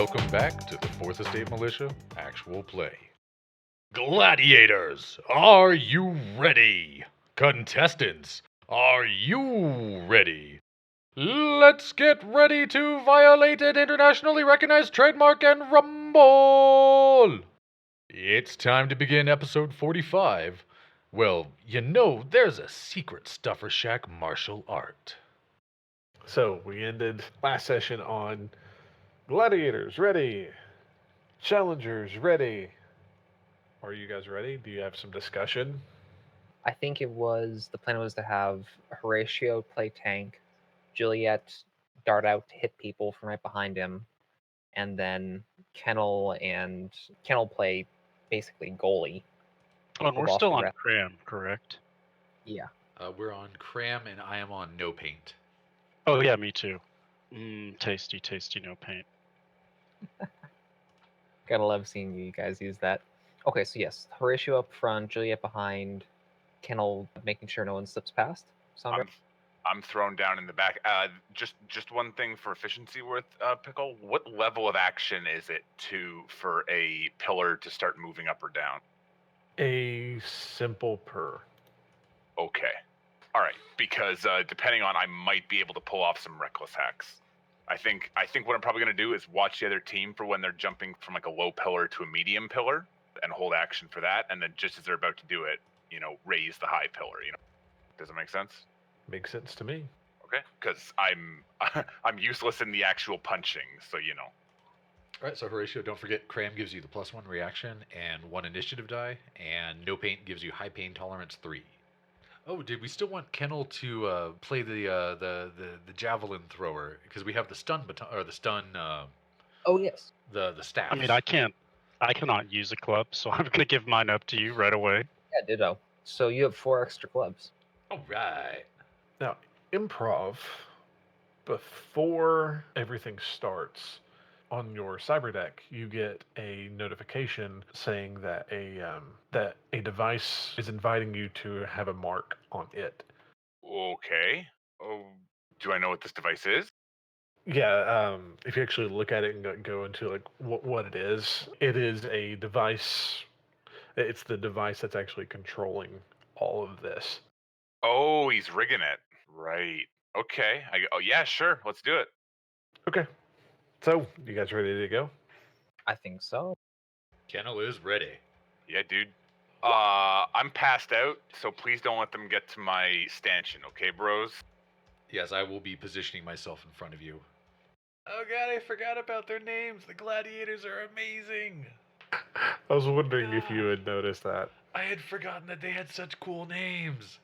Welcome back to the Fourth Estate Militia Actual Play. Gladiators, are you ready? Contestants, are you ready? Let's get ready to violate an internationally recognized trademark and rumble! It's time to begin episode 45. Well, there's a secret Stuffer Shack martial art. So we ended last session on Gladiators ready, Challengers ready. Are you guys ready? Do you have some discussion? I think the plan was to have Horatio play tank, Juliet dart out to hit people from right behind him, and then Kennel play basically goalie. Oh, and we're still on cram, correct? Yeah. We're on cram and I am on no paint. Oh yeah, me too. Tasty, no paint. Gotta love seeing you guys use that. Okay, so yes, Horatio up front, Juliet behind, Kennel making sure no one slips past. Sound right? I'm thrown down in the back. Just one thing for efficiency worth, Pickle. What level of action is it for a pillar to start moving up or down? A simple purr. Okay. All right. Because depending on, I might be able to pull off some reckless hacks. I think what I'm probably going to do is watch the other team for when they're jumping from like a low pillar to a medium pillar and hold action for that. And then just as they're about to do it, raise the high pillar. Does it make sense? Makes sense to me. Okay, because I'm useless in the actual punching, so All right, so Horatio, don't forget, cram gives you the +1 reaction and 1 initiative die, and no paint gives you high pain tolerance 3. Oh, did we still want Kennel to play the javelin thrower? Because we have the stun baton or the stun. Oh yes. The staff. I mean, I cannot use a club, so I'm gonna give mine up to you right away. Yeah, ditto. So you have 4 extra clubs. All right. Now, improv, before everything starts, on your cyber deck, you get a notification saying that a device is inviting you to have a mark on it. Okay. Oh, do I know what this device is? Yeah, if you actually look at it and go into like what it is a device. It's the device that's actually controlling all of this. Oh, he's rigging it. Right. Okay. Oh yeah, sure. Let's do it. Okay. So, you guys ready to go? I think so. Kennel is ready. Yeah, dude. I'm passed out, so please don't let them get to my stanchion, okay, bros? Yes, I will be positioning myself in front of you. Oh god, I forgot about their names. The Gladiators are amazing. I was wondering if you had noticed that. I had forgotten that they had such cool names.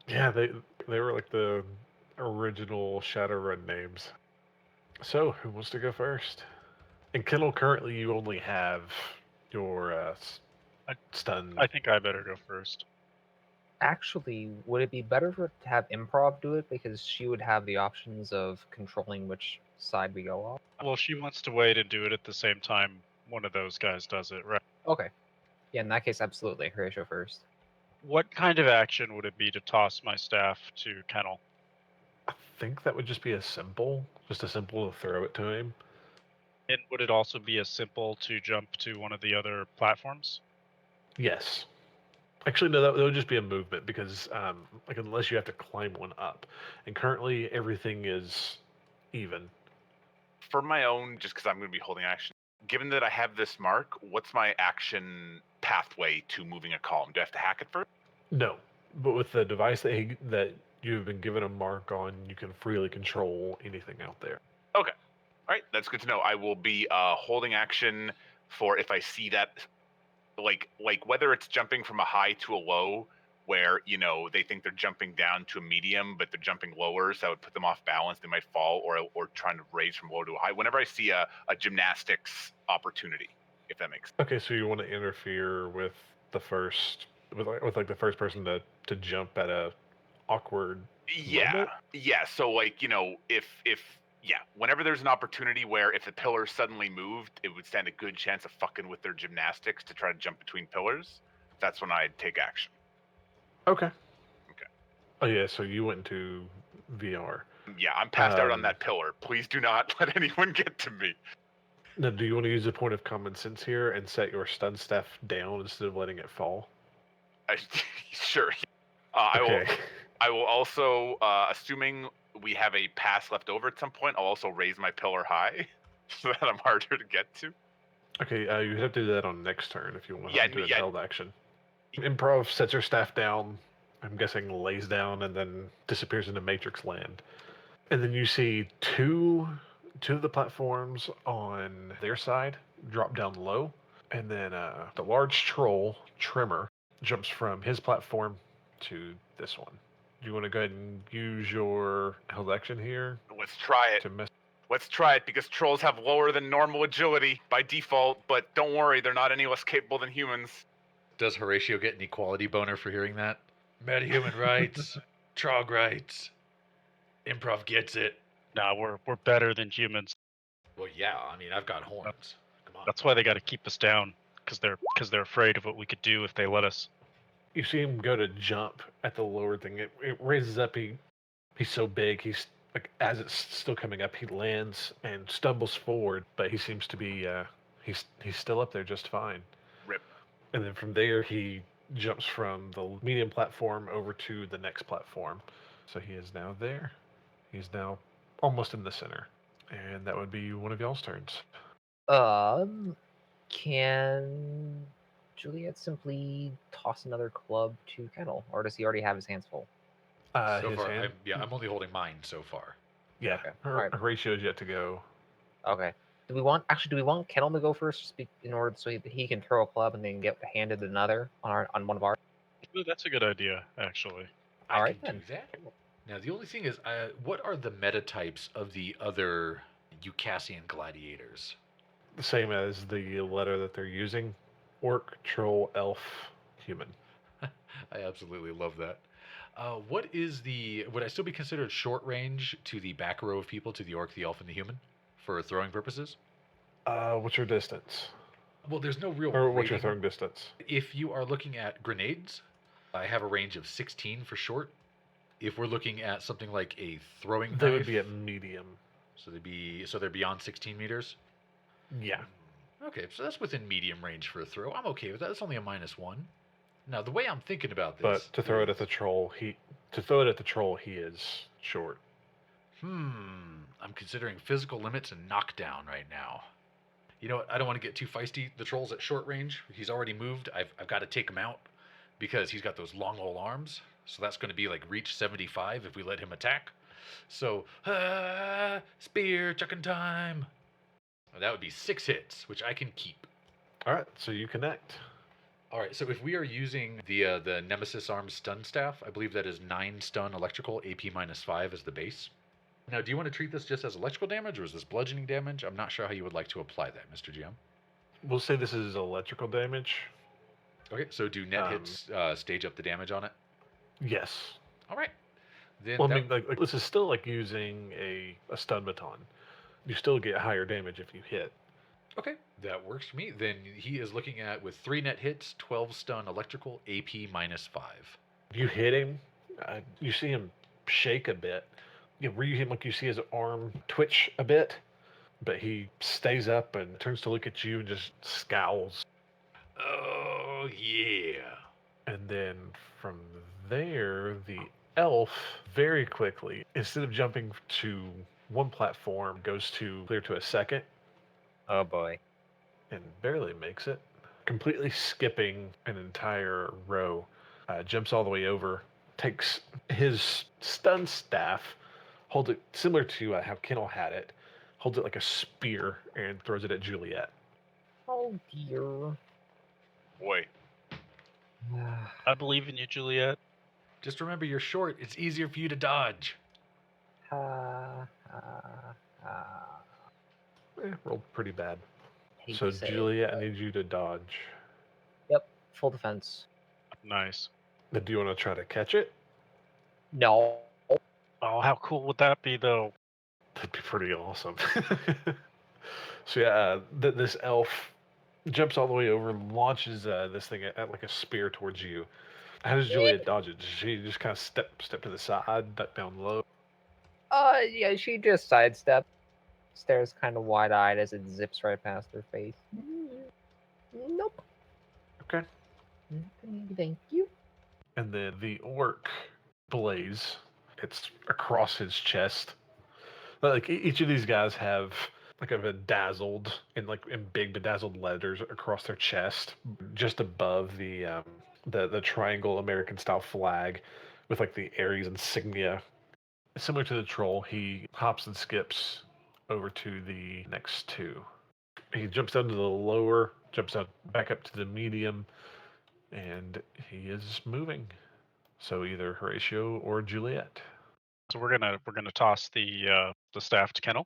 Yeah, they were like the original Shadowrun names. So, who wants to go first? In Kennel, currently you only have your stun. I think I better go first. Actually, would it be better to have improv do it because she would have the options of controlling which side we go off? Well, she wants to wait and do it at the same time one of those guys does it, right? Okay. Yeah, in that case, absolutely. Horatio first. What kind of action would it be to toss my staff to Kennel? I think that would just be just a simple to throw it to him. And would it also be as simple to jump to one of the other platforms? Yes. Actually, no, that would just be a movement because, unless you have to climb one up, and currently everything is even. For my own, just because I'm going to be holding action, given that I have this mark, what's my action pathway to moving a column? Do I have to hack it first? No, but with the device that you've been given a mark on, you can freely control anything out there. Okay. All right, that's good to know. I will be holding action for if I see that, like whether it's jumping from a high to a low, where they think they're jumping down to a medium, but they're jumping lower, so that would put them off balance. They might fall, or trying to raise from low to a high. Whenever I see a gymnastics opportunity, if that makes sense. Okay, so you want to interfere with the first person to jump at a awkward moment? Yeah. So whenever there's an opportunity where if the pillar suddenly moved, it would stand a good chance of fucking with their gymnastics to try to jump between pillars. That's when I'd take action. Okay. Oh yeah, so you went into VR. Yeah, I'm passed out on that pillar. Please do not let anyone get to me. Now, do you want to use a point of common sense here and set your stun staff down instead of letting it fall? Sure. Okay. I will also, assuming we have a pass left over at some point, I'll also raise my pillar high so that I'm harder to get to. Okay, you have to do that on next turn if you want Yeah, to do it yeah. held action. Improv sets her staff down, I'm guessing lays down, and then disappears into Matrix land. And then you see two of the platforms on their side drop down low, and then the large troll, Trimmer, jumps from his platform to this one. Do you want to go ahead and use your held action here Let's try it. to mess? Let's try it, because trolls have lower than normal agility by default, but don't worry, they're not any less capable than humans. Does Horatio get an equality boner for hearing that? Metahuman rights, Trog rights. Improv gets it. Nah, we're better than humans. Well, yeah, I mean, I've got horns. Come on. That's why they got to keep us down, because they're afraid of what we could do if they let us. You see him go to jump at the lower thing. It raises up. He's so big. He's like, as it's still coming up, he lands and stumbles forward, but he seems to be he's still up there just fine. Rip. And then from there, he jumps from the medium platform over to the next platform. So he is now there. He's now almost in the center, and that would be one of y'all's turns. Can Juliet simply toss another club to Kennel, or does he already have his hands full? So His far, hand. I'm only holding mine so far. Yeah, Okay, her alright. Horatio is yet to go. Okay. Do we want Kennel to go first, in order so he can throw a club and then get handed another on one of our? Ooh, that's a good idea, actually. I Alright can do that. Now, the only thing is, what are the meta types of the other Eucassian gladiators? The same as the letter that they're using: orc, troll, elf, human. I absolutely love that. Would I still be considered short range to the back row of people, to the orc, the elf, and the human, for throwing purposes? What's your distance? Well, there's no real Or what's your rating. throwing distance? If you are looking at grenades, I have a range of 16 for short. If we're looking at something like a throwing They knife, would be at medium. so they're beyond 16 meters. Yeah. Okay, so that's within medium range for a throw. I'm okay with that. That's only a -1. Now, the way I'm thinking about this, But to throw it at the troll, he is short. I'm considering physical limits and knockdown right now. You know what? I don't want to get too feisty. The troll's at short range. He's already moved. I've got to take him out because he's got those long old arms. So that's going to be like reach 75 if we let him attack. So, spear chucking time. That would be 6 hits, which I can keep. All right, so you connect. All right, so if we are using the Nemesis Arms stun staff, I believe that is 9 stun electrical, AP -5 as the base. Now, do you want to treat this just as electrical damage, or is this bludgeoning damage? I'm not sure how you would like to apply that, Mr. GM. We'll say this is electrical damage. Okay, so do net hits stage up the damage on it? Yes. All right. Then Well, I mean, like this is still like using a stun baton. You still get higher damage if you hit. okay, that works for me. Then he is looking at, with 3 net hits, 12 stun electrical, AP -5. You hit him. You see him shake a bit. Where you hit him, like you see his arm twitch a bit, but he stays up and turns to look at you and just scowls. Oh, yeah. And then from there, the elf very quickly, instead of jumping to one platform, goes to clear to a second Oh boy. and barely makes it, completely skipping an entire row. Jumps all the way over, takes his stun staff, holds it similar to how Kennel had it, holds it like a spear and throws it at Juliet. Oh dear. Boy. I believe in you, Juliet. Just remember, you're short. It's easier for you to dodge. Rolled pretty bad. Hate So to say it, Juliet, I but- need you to dodge. Yep, full defense. Nice. Then do you want to try to catch it? No. Oh, how cool would that be, though? That'd be pretty awesome. So yeah, this elf jumps all the way over, launches this thing at like a spear towards you. How does Juliet dodge it? Does she just kind of step to the side, duck down low? Yeah, she just sidestep. Stares kind of wide-eyed as it zips right past her face. Nope. Okay. Thank you. And then the orc blaze. It's across his chest. Like each of these guys have like a bedazzled in big bedazzled letters across their chest, just above the triangle American style flag, with like the Ares insignia. Similar to the troll, he hops and skips over to the next two. He jumps down to the lower, jumps out back up to the medium, and he is moving. So either Horatio or Juliet. So we're gonna toss the staff to Kennel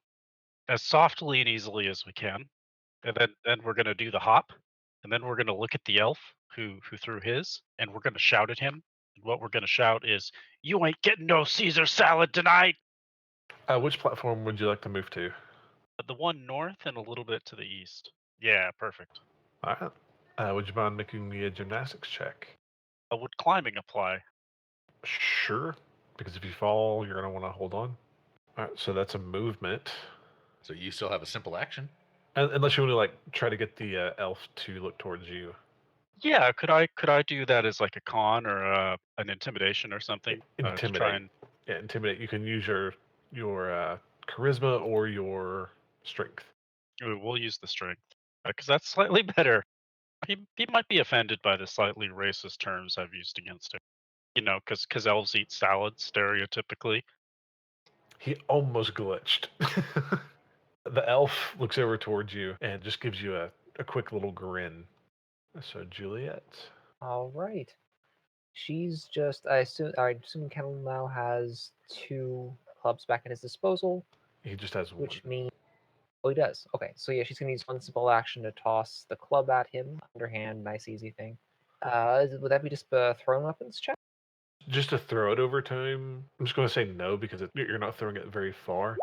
as softly and easily as we can, and then we're gonna do the hop, and then we're gonna look at the elf who threw his, and we're gonna shout at him. And what we're gonna shout is, "You ain't getting no Caesar salad tonight!" Which platform would you like to move to? The one north and a little bit to the east. Yeah, perfect. All right. Would you mind making me a gymnastics check? Would climbing apply? Sure. Because if you fall, you're going to want to hold on. All right. So that's a movement. So you still have a simple action. Unless you want to like try to get the elf to look towards you. Yeah, could I do that as like a con or an intimidation or something? To Intimidate. try and... Yeah, intimidate. You can use your charisma or your strength. We'll use the strength because that's slightly better. He might be offended by the slightly racist terms I've used against him. You know, because elves eat salad stereotypically. He almost glitched. The elf looks over towards you and just gives you a quick little grin. So Juliet. All right. She's just. I assume Kendall now has 2 clubs back at his disposal, He just has one. which means. Oh, he does. Okay, so yeah, she's gonna use one simple action to toss the club at him. Underhand, nice, easy thing. Would that be just a thrown weapons check? Just to throw it over to him, I'm just going to say no because you're not throwing it very far.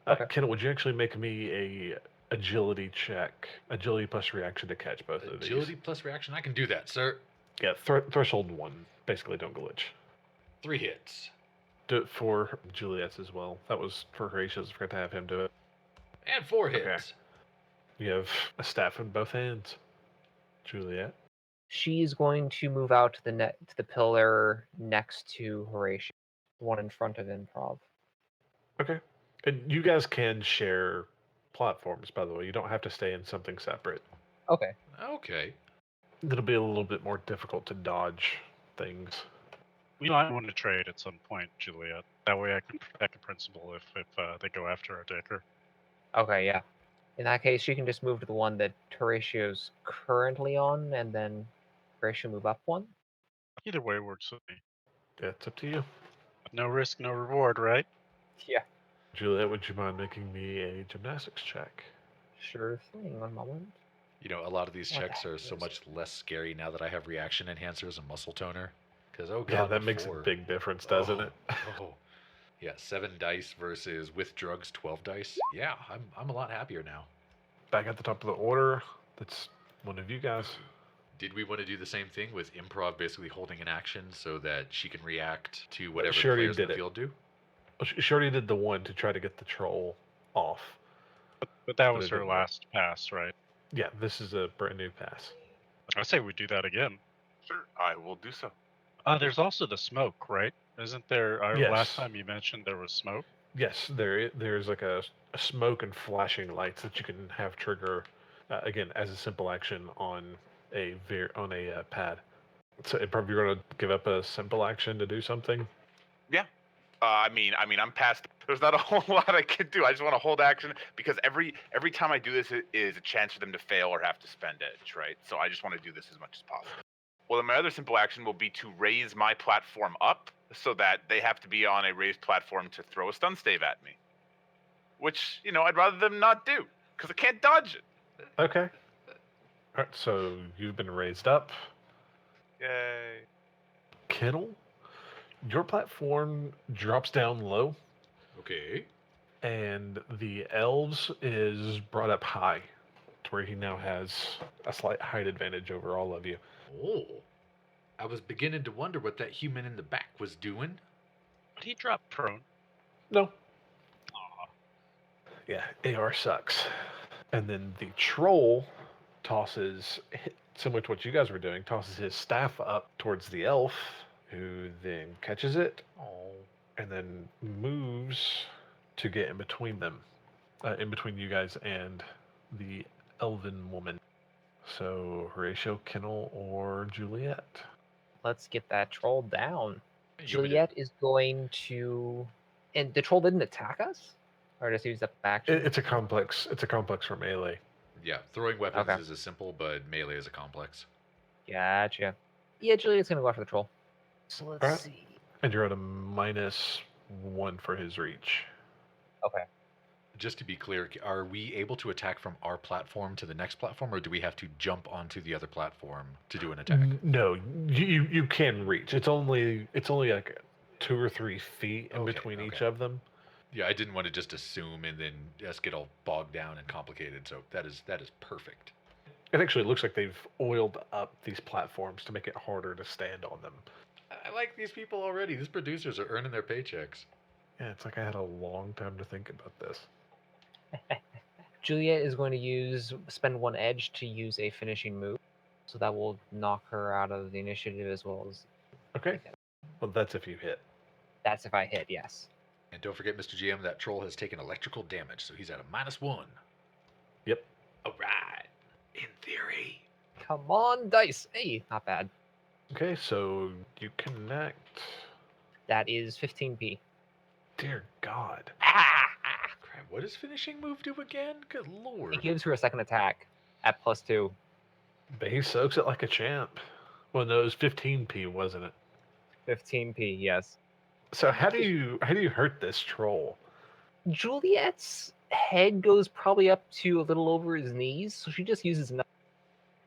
Okay. Kendall, would you actually make me a agility check? Agility plus reaction to catch both of these. Agility plus reaction. I can do that, sir. Yeah, threshold 1. Basically, don't glitch. 3 hits. Do it for Juliet's as well. That was for Horatius. I forgot to have him do it. And 4 hits. Okay. You have a staff in both hands. Juliet. She's going to move out to the pillar next to Horatio, the one in front of Improv. Okay. And you guys can share platforms, by the way. You don't have to stay in something separate. Okay. Okay. It'll be a little bit more difficult to dodge things. We might want to trade at some point, Juliet. That way I can protect the principal if they go after our taker. Okay, yeah. In that case, she can just move to the one that Horatio's currently on, and then Horatio move up 1. Either way works with me. Yeah, it's up to you. No risk, no reward, right? Yeah. Juliet, would you mind making me a gymnastics check? Sure thing. 1 moment. You know, a lot of these What checks the are heck so is- much less scary now that I have reaction enhancers and muscle toner. Because, oh god, Yeah, that makes a before- big difference, doesn't it? Oh. Yeah, 7 dice versus with drugs 12 dice. Yeah, I'm a lot happier now. Back at the top of the order, that's one of you guys. Did we want to do the same thing with Improv basically holding an action so that she can react to whatever She the already players in did the it. field do? Well, she already did the one to try to get the troll off. But that But was it her didn't work. last pass, right? Yeah, this is a brand new pass. I say we do that again. Sure, I will do so. There's also the smoke, right? Isn't there? Yes. Last time you mentioned there was smoke. Yes, there's like a smoke and flashing lights that you can have trigger, again, as a simple action on a pad. So probably you're going to give up a simple action to do something. I mean, I'm past. There's not a whole lot I can do. I just want to hold action because every time I do this, it is a chance for them to fail or have to spend edge, right? So I just want to do this as much as possible. Well, then my other simple action will be to raise my platform up so that they have to be on a raised platform to throw a stun stave at me. Which, I'd rather them not do because I can't dodge it. Okay. All right, so you've been raised up. Yay. Kennel, your platform drops down low, Okay. and the elves is brought up high to where he now has a slight height advantage over all of you. Oh. I was beginning to wonder what that human in the back was doing. But he dropped prone. No. Yeah, AR sucks. And then the troll tosses, similar to what you guys were doing, tosses his staff up towards the elf, who then catches it, and then moves to get in between them, in between you guys and the elven woman. So Horatio, Kennel, or Juliet? Let's get that troll down. You Juliet is going to, and the troll didn't attack us, or just use up action. It's a complex for melee. Yeah, throwing weapons Okay. is as simple, but melee is a complex. Gotcha. Yeah, Juliet's gonna go after the troll. So let's Alright. see. And you're at a -1 for his reach. Okay. Just to be clear, are we able to attack from our platform to the next platform, or do we have to jump onto the other platform to do an attack? No, you can reach. It's only like 2 or 3 feet in Okay, between each okay. of them. Yeah, I didn't want to just assume and then us get all bogged down and complicated. So that is perfect. It actually looks like they've oiled up these platforms to make it harder to stand on them. I like these people already. These producers are earning their paychecks. Yeah, it's like I had a long time to think about this. Juliet is going to spend 1 edge to use a finishing move, so that will knock her out of the initiative as well as. Okay. Well, that's if you hit. That's if I hit, yes. And don't forget, Mr. GM, that troll has taken electrical damage, so he's at a -1. Yep. All right. In theory. Come on, dice. Hey, not bad. Okay, so you connect. That is 15p. Dear God. Crap, what does finishing move do again? Good lord. It gives her a second attack at +2. But he soaks it like a champ. Well, no, it was 15p, wasn't it? 15p, yes. So how do you hurt this troll? Juliet's head goes probably up to a little over his knees, so she just uses enough.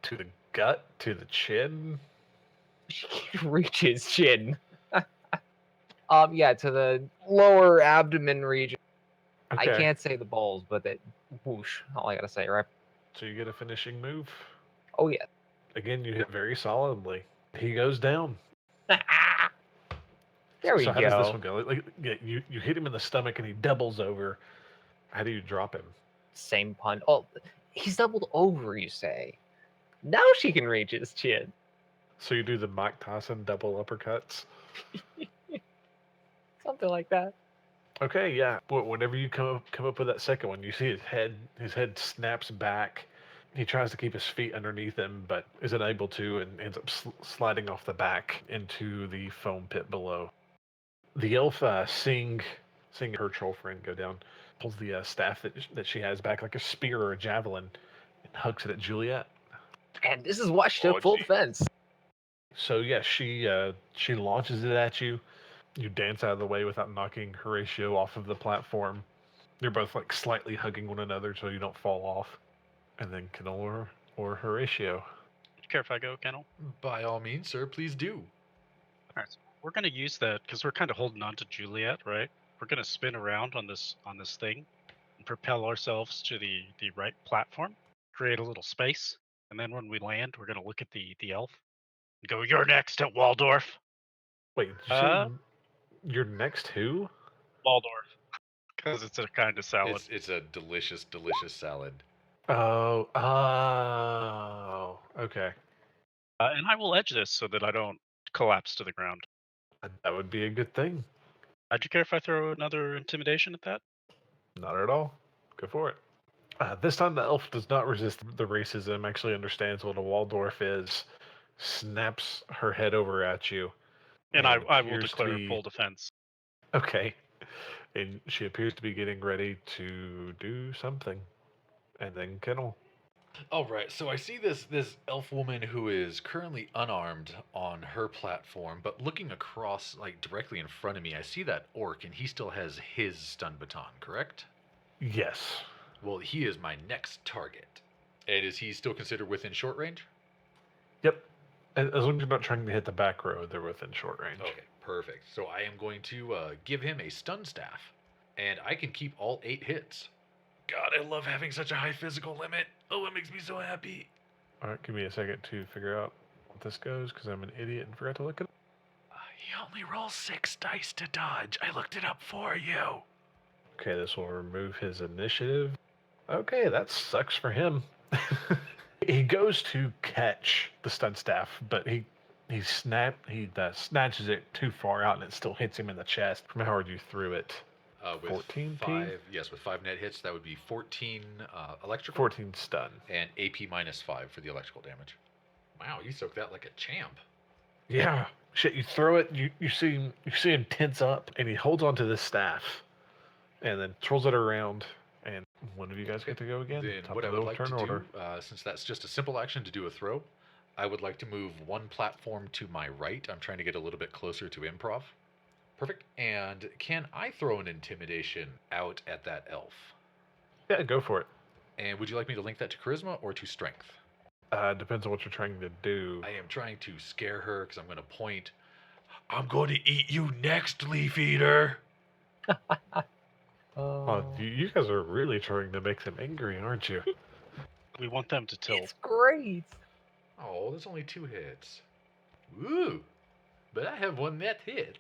To the gut? To the chin? She can reach his chin. Yeah, to the lower abdomen region. Okay. I can't say the balls, but that whoosh. All I gotta say, right? So you get a finishing move. Oh yeah. Again, you hit very solidly. He goes down. There we so go. how does this one go? Like, yeah, you hit him in the stomach and he doubles over. How do you drop him? Same pun. Oh, he's doubled over, you say. Now she can reach his chin. So you do the Mike Tyson double uppercuts. Something like that. Okay, yeah. Whenever you come up with that second one, you see his head snaps back. He tries to keep his feet underneath him, but is unable to, and ends up sliding off the back into the foam pit below. The elf, seeing her troll friend go down, pulls the staff that she has back like a spear or a javelin, and hugs it at Juliet. And this is why she took full gee. defense. So yeah, she launches it at you. You dance out of the way without knocking Horatio off of the platform. You're both like slightly hugging one another so you don't fall off. And then Kennel or Horatio. Care if I go, Kennel? By all means, sir, please do. All right, so we're gonna use that because we're kind of holding on to Juliet, right? We're gonna spin around on this thing and propel ourselves to the right platform, create a little space, and then when we land, we're gonna look at the elf and go, "You're next at Waldorf." Wait, did you say you're next who? Waldorf, because it's a kind of salad. It's a delicious, delicious salad. Oh, okay. And I will edge this so that I don't collapse to the ground. That would be a good thing. Would you care if I throw another intimidation at that? Not at all. Go for it. This time the elf does not resist the racism, actually understands what a Waldorf is, snaps her head over at you. And I will appears to declare be- full defense. Okay. And she appears to be getting ready to do something. And then Kennel. All right, so I see this elf woman who is currently unarmed on her platform, but looking across, like directly in front of me, I see that orc, and he still has his stun baton, correct? Yes. Well, he is my next target. And is he still considered within short range? Yep. As long as you're not trying to hit the back row, they're within short range. Okay, perfect. So I am going to give him a stun staff, and I can keep all 8 hits. God, I love having such a high physical limit. Oh, it makes me so happy. All right, give me a second to figure out what this goes, because I'm an idiot and forgot to look it up. He only rolls 6 dice to dodge. I looked it up for you. Okay, this will remove his initiative. Okay, that sucks for him. He goes to catch the stun staff, but he snatches it too far out, and it still hits him in the chest from how hard you threw it. With 14 with 5 net hits, that would be 14 electrical 14 stun. and AP minus 5 for the electrical damage. Wow, you soaked that like a champ. Yeah, shit. You throw it. You see him tense up, and he holds onto this staff, and then twirls it around. And one of you guys get to go again. Then Top what I of would the like to turn order. do, since that's just a simple action to do a throw, I would like to move one platform to my right. I'm trying to get a little bit closer to improv. Perfect. And can I throw an intimidation out at that elf? Yeah, go for it. And would you like me to link that to charisma or to strength? Depends on what you're trying to do. I am trying to scare her because I'm going to point. I'm going to eat you next, Leaf Eater. Oh, you guys are really trying to make them angry, aren't you? We want them to tilt. It's great. Oh, there's only 2 hits. Ooh, but I have 1 net hit.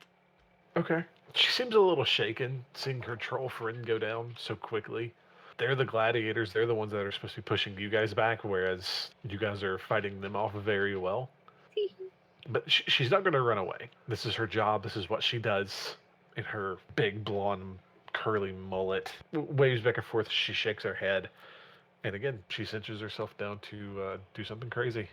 Okay. She seems a little shaken seeing her troll friend go down so quickly. They're the gladiators. They're the ones that are supposed to be pushing you guys back, whereas you guys are fighting them off very well. But she's not going to run away. This is her job. This is what she does in her big blonde curly mullet. Waves back and forth. She shakes her head. And again, she cinches herself down to do something crazy.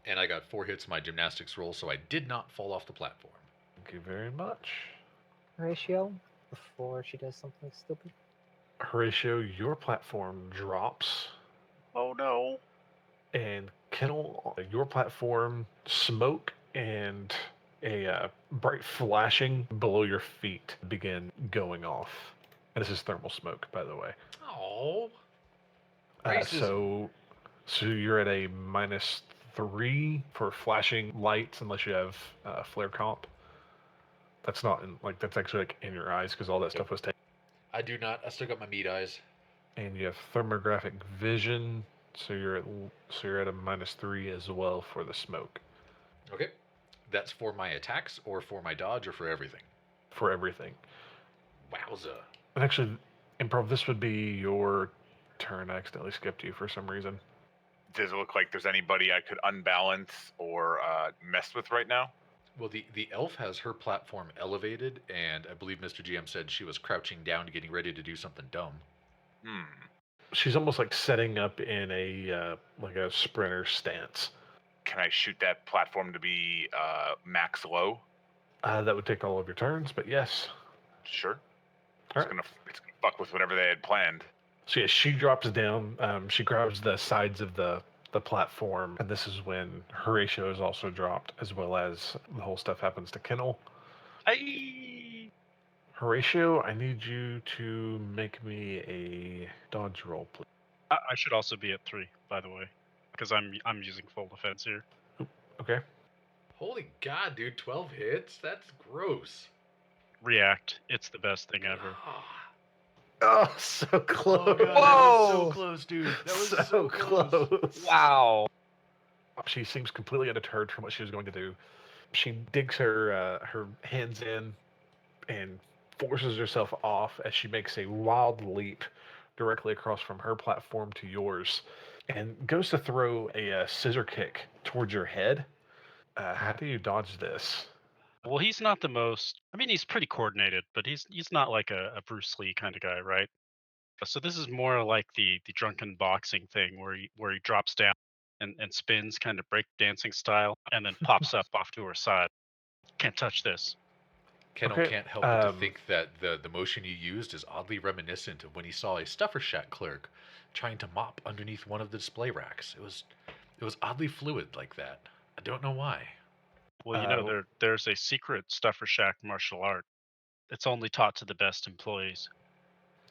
And I got 4 hits in my gymnastics roll, so I did not fall off the platform. Thank you very much. Horatio, before she does something stupid. Horatio, your platform drops. Oh no. And Kennel, your platform, smoke and a bright flashing below your feet begin going off. And this is thermal smoke, by the way. Oh. So you're at a -3 for flashing lights unless you have flare comp. That's not that's actually in your eyes because all that stuff was taken. I do not. I still got my meat eyes. And you have thermographic vision, so you're at a -3 as well for the smoke. Okay. That's for my attacks or for my dodge or for everything? For everything. Wowza. And actually, Improv, this would be your turn. I accidentally skipped you for some reason. Does it look like there's anybody I could unbalance or mess with right now? Well, the elf has her platform elevated, and I believe Mr. GM said she was crouching down, getting ready to do something dumb. She's almost like setting up in a like a sprinter stance. Can I shoot that platform to be max low? That would take all of your turns, but yes. Sure. All It's gonna fuck with whatever they had planned. So yeah, she drops down. She grabs the sides of the platform, and this is when Horatio is also dropped, as well as the whole stuff happens to Kennel. Aye. Horatio, I need you to make me a dodge roll, please. I should also be at 3, by the way, because I'm using full defense here. Okay. Holy God, dude, 12 hits? That's gross. React. It's the best thing ever. Oh, so close. Oh, God, that was so close, dude. That was so close. Wow. She seems completely undeterred from what she was going to do. She digs her hands in and forces herself off as she makes a wild leap directly across from her platform to yours and goes to throw a scissor kick towards your head. How do you dodge this? Well, he's not the most. I mean, he's pretty coordinated, but he's not like a Bruce Lee kind of guy, right? So this is more like the drunken boxing thing where he drops down and spins, kind of break dancing style, and then pops up off to her side. Can't touch this. Kennel can't help but to think that the motion you used is oddly reminiscent of when he saw a Stuffer Shack clerk trying to mop underneath one of the display racks. It was oddly fluid like that. I don't know why. Well, there's a secret Stuffer Shack martial art. It's only taught to the best employees.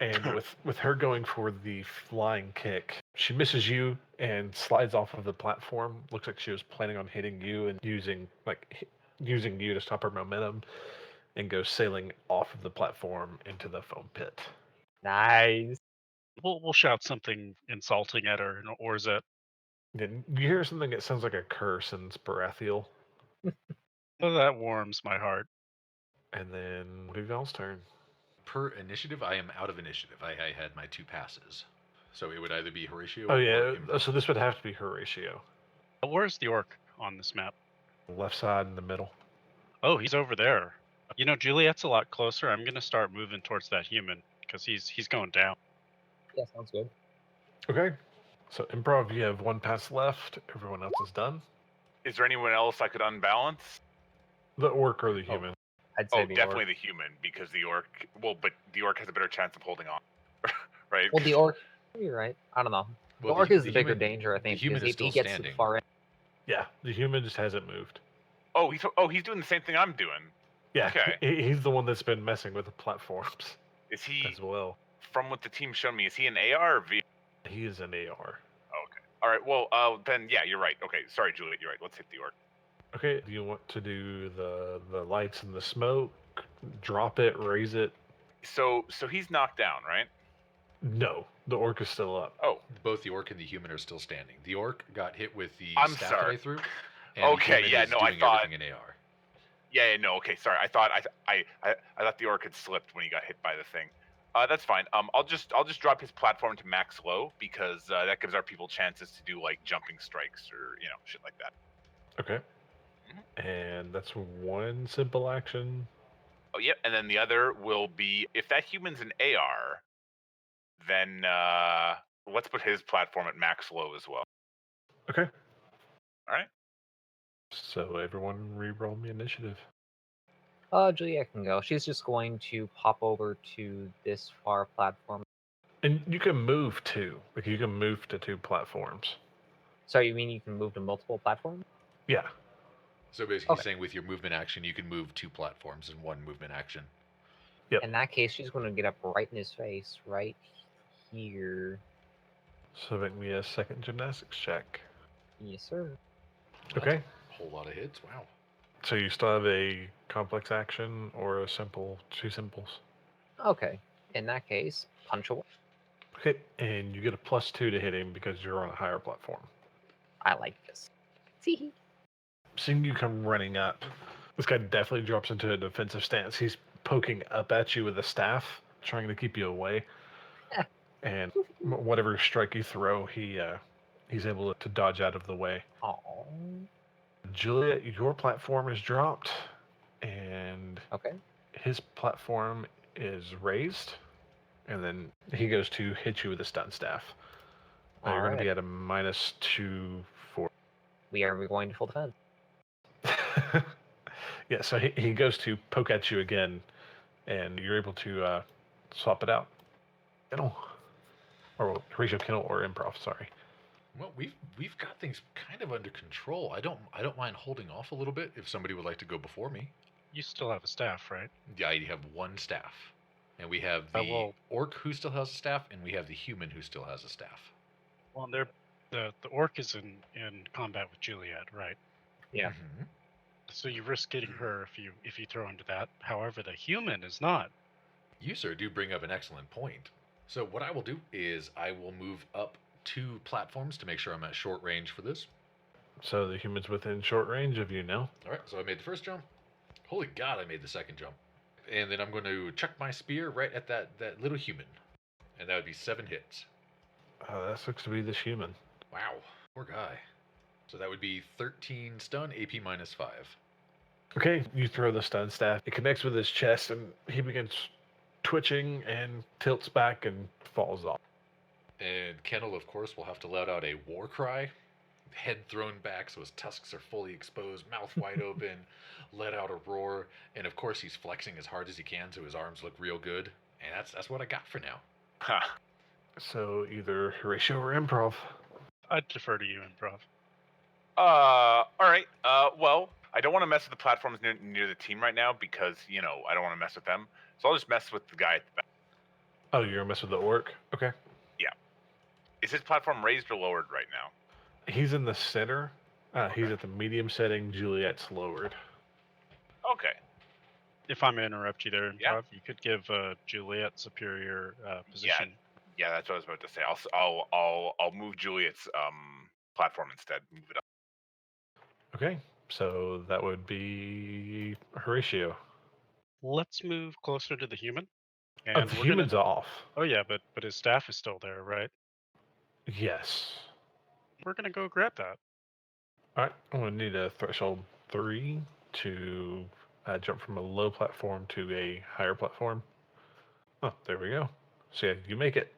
And with her going for the flying kick, she misses you and slides off of the platform. Looks like she was planning on hitting you and using you to stop her momentum, and goes sailing off of the platform into the foam pit. Nice. We'll shout something insulting at her, or is that? Then you hear something that sounds like a curse in Sparathiel. Oh, that warms my heart. And then Duval's turn. per initiative, I am out of initiative. I had my 2 passes. So it would either be Horatio Oh or yeah, Improv. so this would have to be Horatio. Where's the orc on this map? Left side in the middle. Oh, he's over there. You know, Juliet's a lot closer. I'm gonna start moving towards that human because he's going down. Yeah, sounds good. Okay. So Improv, you have 1 pass left. Everyone else is done. Is there anyone else I could unbalance? The orc or the human. I'd say Oh, the definitely orc. the human, because the orc. Well, but the orc has a better chance of holding on, right? Well, the orc. You're right. I don't know. Well, the orc is the bigger human- danger, I the think, human because is still he gets standing. far in. Yeah, the human just hasn't moved. Oh, he's doing the same thing I'm doing. Yeah, Okay. he's the one that's been messing with the platforms Is he as well. from what the team showed me? Is he an AR or V? He is an AR. Okay. All right. Well, then yeah, you're right. Okay. Sorry, Juliet. You're right. Let's hit the orc. Okay, do you want to do the lights and the smoke? Drop it, raise it? So he's knocked down, right? No, the orc is still up. Oh, Both the orc and the human are still standing. The orc got hit with the I'm staff sorry. that I threw. And Okay, the human yeah, is no, I doing thought- everything in AR. yeah, no. Okay, sorry. I thought I thought the orc had slipped when he got hit by the thing. That's fine. I'll just drop his platform to max low because that gives our people chances to do like jumping strikes or shit like that. Okay. And that's 1 simple action. Oh, yep. And then the other will be if that human's an AR, then let's put his platform at max low as well. Okay. All right. So everyone re-roll me initiative. Juliet can go. She's just going to pop over to this far platform. And you can move too. Like you can move to 2 platforms. So you mean you can move to multiple platforms? Yeah. So basically Okay. saying with your movement action, you can move 2 platforms in 1 movement action. Yep. In that case, she's going to get up right in his face, right here. So make me a second gymnastics check. Yes, sir. Okay. A whole lot of hits. Wow. So you still have a complex action or a simple 2 simples. Okay. In that case, punch away. Okay. And you get a +2 to hit him because you're on a higher platform. I like this. See? Seeing you come running up, this guy definitely drops into a defensive stance. He's poking up at you with a staff, trying to keep you away. And whatever strike you throw, he's able to dodge out of the way. Oh. Juliet, your platform is dropped, and Okay. his platform is raised, and then he goes to hit you with a stun staff. Now you're going to be at a -2 for. We are going to full defense. Yeah, so he goes to poke at you again, and you're able to swap it out. Kennel, or Horatio Kennel or Improv. Sorry. Well, we've got things kind of under control. I don't mind holding off a little bit if somebody would like to go before me. You still have a staff, right? Yeah, I have 1 staff. And we have the well- orc who still has a staff, and we have the human who still has a staff. Well, the orc is in combat with Juliet, right? Yeah. Mhm. So you risk getting her if you throw into that. However, the human is not. You, sir, do bring up an excellent point. So what I will do is I will move up 2 platforms to make sure I'm at short range for this. So the human's within short range of you now. All right, so I made the first jump. Holy God, I made the second jump. And then I'm going to chuck my spear right at that little human. And that would be 7 hits. That looks to be this human. Wow, poor guy. So that would be 13 stun, AP -5. Okay, you throw the stun staff. It connects with his chest, and he begins twitching and tilts back and falls off. And Kennel, of course, will have to let out a war cry. Head thrown back so his tusks are fully exposed, mouth wide open, let out a roar. And of course, he's flexing as hard as he can so his arms look real good. And that's what I got for now. Huh. So either Horatio or Improv. I'd defer to you, Improv. All right. Well, I don't want to mess with the platforms near the team right now because I don't want to mess with them. So I'll just mess with the guy at the back. Oh, you're gonna mess with the orc? Okay. Is his platform raised or lowered right now? He's in the center. He's at the medium setting. Juliet's lowered. Okay. If I'm to interrupt you there, Improv, Yeah. you could give Juliet superior position. Yeah, that's what I was about to say. I'll move Juliet's platform instead. Move it up. Okay. So that would be Horatio. Let's move closer to the human. And the we're human's gonna. off. Oh yeah, but his staff is still there, right? Yes. We're gonna go grab that. All right. I'm going to need a threshold 3 to jump from a low platform to a higher platform. Oh, there we go. So yeah, you make it.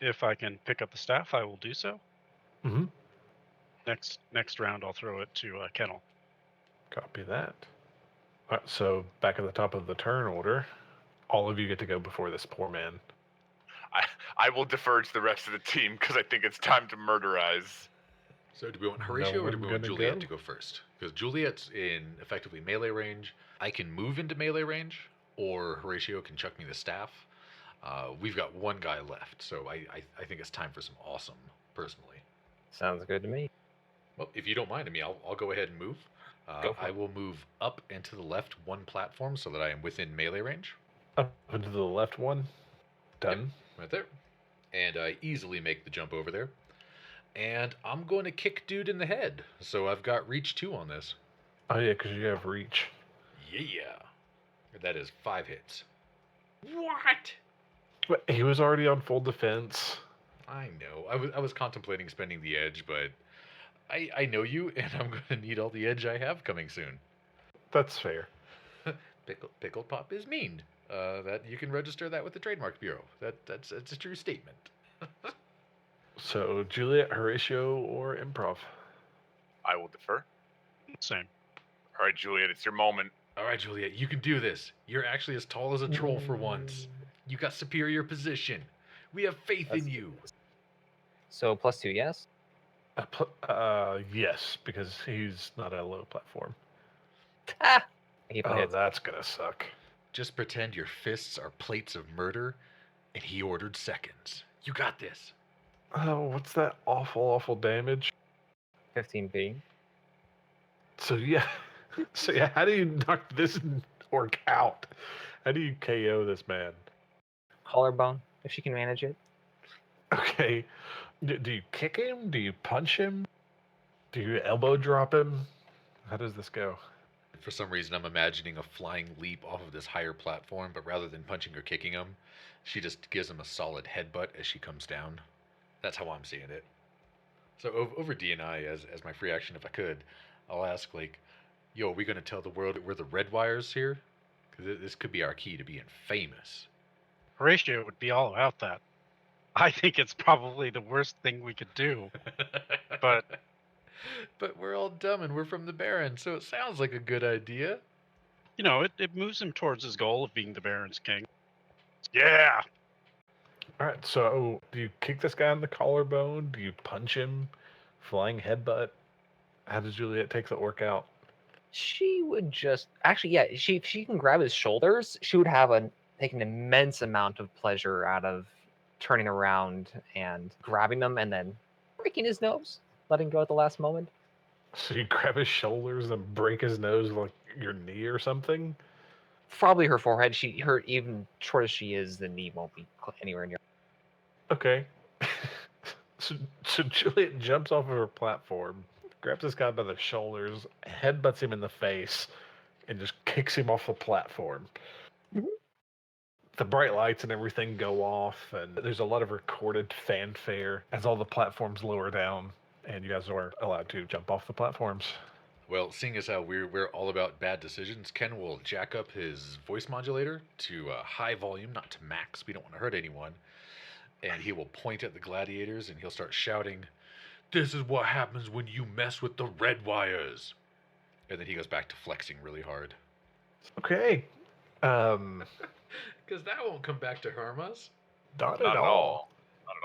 If I can pick up the staff, I will do so. Mm-hmm. Next round, I'll throw it to Kennel. Copy that. All right, so back at the top of the turn order, all of you get to go before this poor man. I will defer to the rest of the team because I think it's time to murderize. So do we want No Horatio or do one we want gonna Juliet go? to go first? Because Juliet's in effectively melee range. I can move into melee range, or Horatio can chuck me the staff. We've got one guy left, so I think it's time for some awesome, personally. Sounds good to me. Well, if you don't mind, I'll go ahead and move. Go for I it. will move up and to the left one platform so that I am within melee range. Up into the left one. Done. Right there. And I easily make the jump over there. And I'm going to kick dude in the head. So I've got reach 2 on this. Oh yeah, because you have reach. Yeah. That is 5 hits. What? But he was already on full defense. I know. I was contemplating spending the edge, but I know you, and I'm going to need all the edge I have coming soon. That's fair. Pickle Pop is mean. That you can register that with the Trademark Bureau. That's a true statement. So Juliet, Horatio, or improv? I will defer. Same. All right, Juliet, it's your moment. All right, Juliet, you can do this. You're actually as tall as a troll for once. You got superior position. We have faith in you. So +2, yes? Yes, because he's not at a low platform. Ah! I keep my Oh, hits. that's gonna suck. Just pretend your fists are plates of murder, and he ordered seconds. You got this. Oh, what's that awful damage? 15p. So yeah, how do you knock this orc out? How do you KO this man? Collarbone, if she can manage it. Okay, do you kick him? Do you punch him? Do you elbow drop him? How does this go? For some reason, I'm imagining a flying leap off of this higher platform, but rather than punching or kicking him, she just gives him a solid headbutt as she comes down. That's how I'm seeing it. So over D&I, as my free action, if I could, I'll ask, like, yo, are we going to tell the world that we're the Red Wires here? Because this could be our key to being famous. Horatio would be all about that. I think it's probably the worst thing we could do. But But we're all dumb and we're from the Baron, so it sounds like a good idea. you know, it moves him towards his goal of being the Baron's king. Yeah. All right, so do you kick this guy on the collarbone? Do you punch him? Flying headbutt? How does Juliet take the orc out? She would just actually, yeah. If she can grab his shoulders, she would take an immense amount of pleasure out of turning around and grabbing them and then breaking his nose, letting go at the last moment. So you grab his shoulders and break his nose with like your knee or something? Probably her forehead. Her even short as she is, the knee won't be anywhere near. Okay. so Juliet jumps off of her platform, grabs this guy by the shoulders, headbutts him in the face, and just kicks him off the platform. Mhm. The bright lights and everything go off, and there's a lot of recorded fanfare as all the platforms lower down, and you guys are allowed to jump off the platforms. Well, seeing as how we're all about bad decisions, Ken will jack up his voice modulator to high volume, not to max. We don't want to hurt anyone. And he will point at the gladiators and he'll start shouting, "This is what happens when you mess with the Red Wires." And then he goes back to flexing really hard. Okay. Because that won't come back to harm us. Not Not at at all. all. Not at